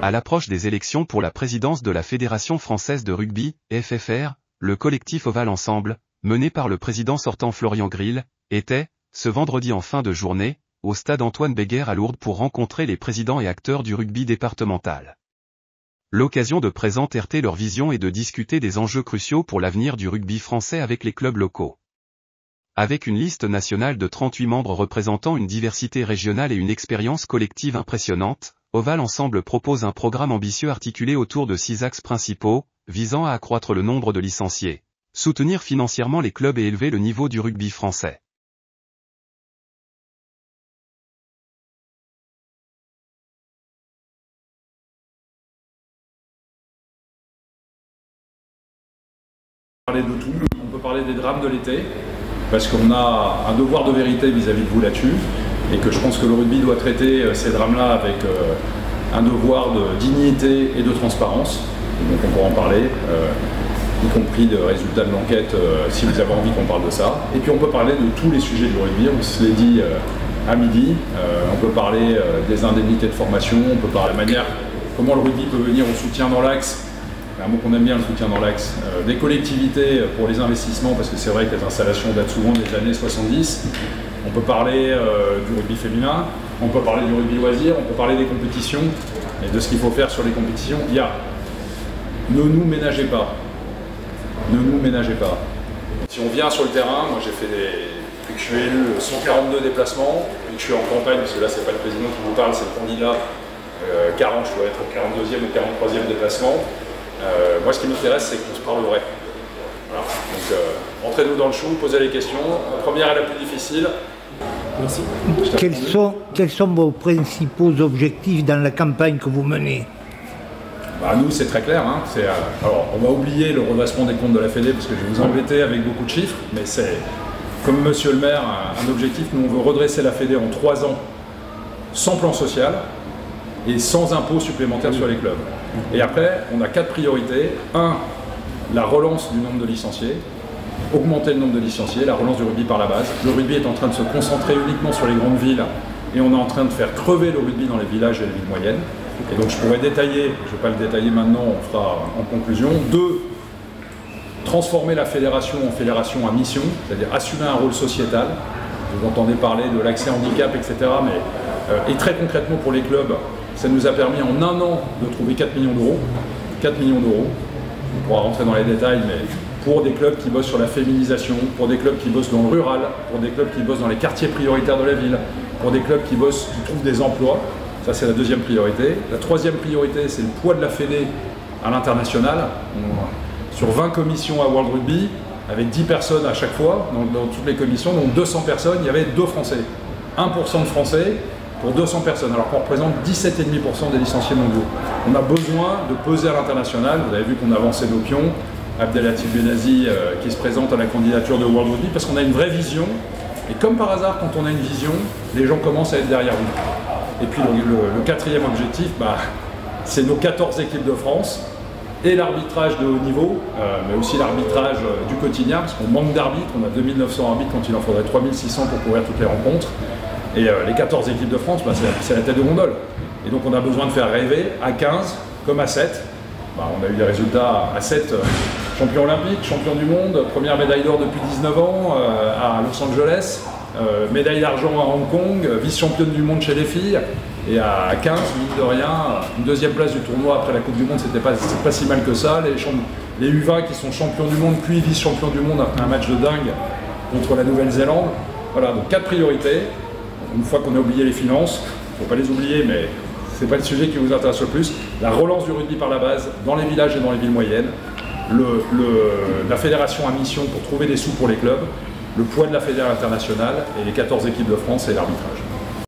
À l'approche des élections pour la présidence de la Fédération française de rugby, FFR, le collectif Oval Ensemble, mené par le président sortant Florian Grill, était, ce vendredi en fin de journée, au stade Antoine Béguer à Lourdes pour rencontrer les présidents et acteurs du rugby départemental. L'occasion de présenter leur vision et de discuter des enjeux cruciaux pour l'avenir du rugby français avec les clubs locaux. Avec une liste nationale de 38 membres représentant une diversité régionale et une expérience collective impressionnante, Oval Ensemble propose un programme ambitieux articulé autour de 6 axes principaux, visant à accroître le nombre de licenciés, soutenir financièrement les clubs et élever le niveau du rugby français. On peut parler de tout, on peut parler des drames de l'été, parce qu'on a un devoir de vérité vis-à-vis de vous là-dessus, et que je pense que le rugby doit traiter ces drames-là avec un devoir de dignité et de transparence. Donc on pourra en parler, y compris de résultats de l'enquête, si vous avez envie qu'on parle de ça. Et puis on peut parler de tous les sujets du rugby, on se l'est dit à midi. On peut parler des indemnités de formation, on peut parler de la manière, comment le rugby peut venir au soutien dans l'axe. Un mot qu'on aime bien, le soutien dans l'axe, des collectivités pour les investissements, parce que c'est vrai que les installations datent souvent des années 70. On peut parler du rugby féminin, on peut parler du rugby loisir, on peut parler des compétitions et de ce qu'il faut faire sur les compétitions. Il y a ne nous ménagez pas. Ne nous ménagez pas. Si on vient sur le terrain, moi j'ai fait depuis que je suis élu 142 déplacements, depuis que je suis en campagne, parce que là c'est pas le président qui vous parle, c'est le candidat 40, je dois être au 42e ou 43e déplacement. Moi, ce qui m'intéresse, c'est qu'on se parle vrai. Voilà. Donc, entrez-nous dans le chou, posez les questions. La première est la plus difficile. Merci. Quels sont vos principaux objectifs dans la campagne que vous menez? Nous, c'est très clair. Hein. Alors, on va oublier le redressement des comptes de la Fédé, parce que je vais vous embêter avec beaucoup de chiffres, mais c'est, comme Monsieur le maire, un objectif. Nous, on veut redresser la Fédé en 3 ans, sans plan social et sans impôts supplémentaires sur les clubs. Et après, on a 4 priorités. 1, la relance du nombre de licenciés, augmenter le nombre de licenciés, la relance du rugby par la base. Le rugby est en train de se concentrer uniquement sur les grandes villes et on est en train de faire crever le rugby dans les villages et les villes moyennes. Et donc je pourrais détailler, je ne vais pas le détailler maintenant, on fera en conclusion. 2, transformer la fédération en fédération à mission, c'est-à-dire assumer un rôle sociétal. Vous entendez parler de l'accès handicap, etc. Et très concrètement pour les clubs, ça nous a permis en 1 an de trouver 4 millions d'euros. 4 millions d'euros. On pourra rentrer dans les détails, mais pour des clubs qui bossent sur la féminisation, pour des clubs qui bossent dans le rural, pour des clubs qui bossent dans les quartiers prioritaires de la ville, pour des clubs qui trouvent des emplois. Ça, c'est la 2e priorité. La 3e priorité, c'est le poids de la Fédé à l'international. Sur 20 commissions à World Rugby, avec 10 personnes à chaque fois, dans toutes les commissions, donc 200 personnes, il y avait 2 Français. 1% de Français pour 200 personnes, alors qu'on représente 17,5% des licenciés mondiaux. On a besoin de peser à l'international. Vous avez vu qu'on avançait nos pions. Abdelatif Benazi qui se présente à la candidature de World Rugby parce qu'on a une vraie vision. Et comme par hasard, quand on a une vision, les gens commencent à être derrière nous. Et puis le 4e objectif, c'est nos 14 équipes de France et l'arbitrage de haut niveau, mais aussi l'arbitrage du quotidien, parce qu'on manque d'arbitres. On a 2900 arbitres quand il en faudrait 3600 pour couvrir toutes les rencontres. Et les 14 équipes de France, c'est la tête de gondole. Et donc on a besoin de faire rêver à 15 comme à 7. On a eu des résultats à 7, champion olympique, champion du monde, première médaille d'or depuis 19 ans à Los Angeles, médaille d'argent à Hong Kong, vice-championne du monde chez les filles. Et à 15, mine de rien, une 2e place du tournoi après la Coupe du Monde, c'était pas si mal que ça. Les U20 qui sont champions du monde, puis vice-champions du monde après un match de dingue contre la Nouvelle-Zélande. Voilà, donc 4 priorités. Une fois qu'on a oublié les finances, il ne faut pas les oublier, mais ce n'est pas le sujet qui vous intéresse le plus. La relance du rugby par la base, dans les villages et dans les villes moyennes. La fédération à mission pour trouver des sous pour les clubs. Le poids de la fédération internationale et les 14 équipes de France et l'arbitrage.